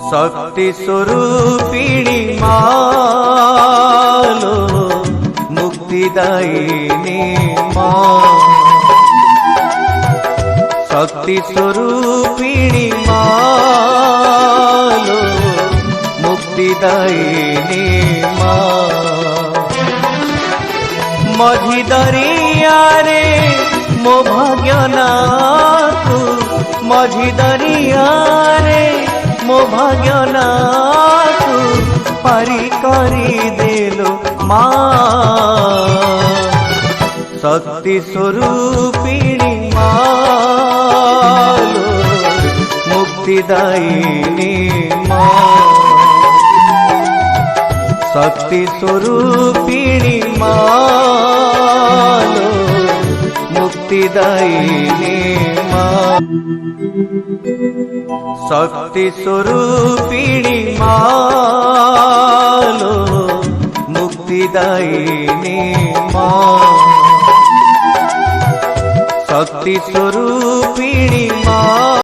शक्ति स्वरूपिणी मालो मुक्तिदायिनी माँ। शक्ति स्वरूपिणी मालो मुक्तिदायिनी माँ। मझी दरिया रे मो भाग्य नाथु, मझी दरिया रे मो भाग्य नाथु पारी करी देलो माँ। शक्ति स्वरूपिणी मालो मुक्तिदायिनी माँ। शक्ति स्वरूपिणी मालो मुक्तिदायिनी माँ। शक्ति स्वरूपिणी मालो मुक्तिदायिनी माँ। शक्ति स्वरूपिणी माँ